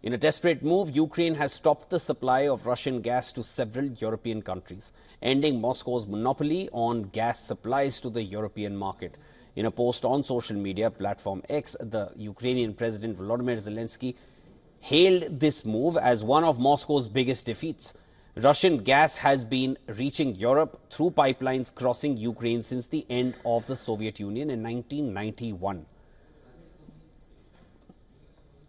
In a desperate move, Ukraine has stopped the supply of Russian gas to several European countries, ending Moscow's monopoly on gas supplies to the European market. In a post on social media platform X, the Ukrainian President Volodymyr Zelensky hailed this move as one of Moscow's biggest defeats. Russian gas has been reaching Europe through pipelines crossing Ukraine since the end of the Soviet Union in 1991.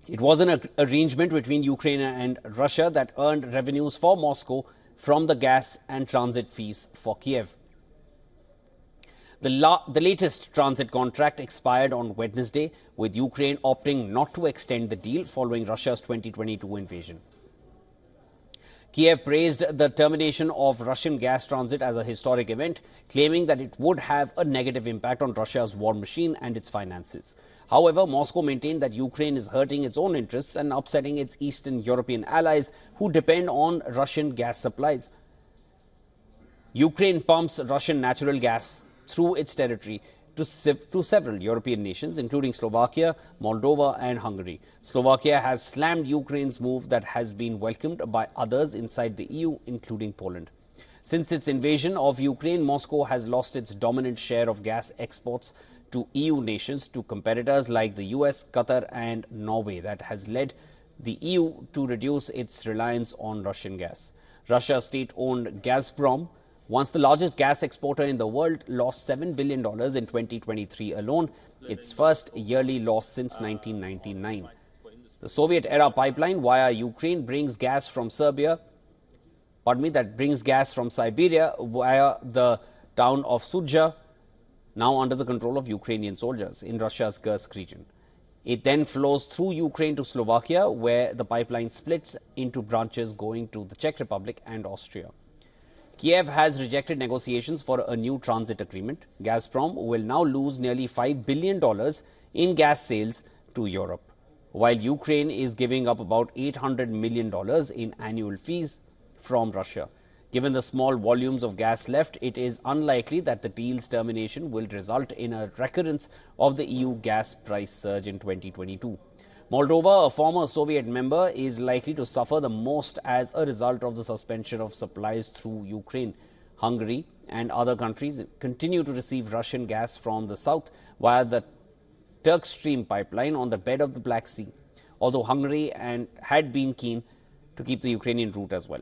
It was an arrangement between Ukraine and Russia that earned revenues for Moscow from the gas and transit fees for Kiev. The latest transit contract expired on Wednesday, with Ukraine opting not to extend the deal following Russia's 2022 invasion. Kiev praised the termination of Russian gas transit as a historic event, claiming that it would have a negative impact on Russia's war machine and its finances. However, Moscow maintained that Ukraine is hurting its own interests and upsetting its Eastern European allies who depend on Russian gas supplies. Ukraine pumps Russian natural gas through its territory to several European nations, including Slovakia, Moldova and Hungary. Slovakia has slammed Ukraine's move that has been welcomed by others inside the EU, including Poland. Since its invasion of Ukraine, Moscow has lost its dominant share of gas exports to EU nations to competitors like the US, Qatar and Norway. That has led the EU to reduce its reliance on Russian gas. Russia's state-owned Gazprom, once the largest gas exporter in the world, lost $7 billion in 2023 alone, its first yearly loss since 1999. The Soviet-era pipeline via Ukraine brings gas from Siberia via the town of Sudzha, now under the control of Ukrainian soldiers in Russia's Kursk region. It then flows through Ukraine to Slovakia, where the pipeline splits into branches going to the Czech Republic and Austria. Kiev has rejected negotiations for a new transit agreement. Gazprom will now lose nearly $5 billion in gas sales to Europe, while Ukraine is giving up about $800 million in annual fees from Russia. Given the small volumes of gas left, it is unlikely that the deal's termination will result in a recurrence of the EU gas price surge in 2022. Moldova, a former Soviet member, is likely to suffer the most as a result of the suspension of supplies through Ukraine. Hungary and other countries continue to receive Russian gas from the south via the Turk Stream pipeline on the bed of the Black Sea, although Hungary had been keen to keep the Ukrainian route as well.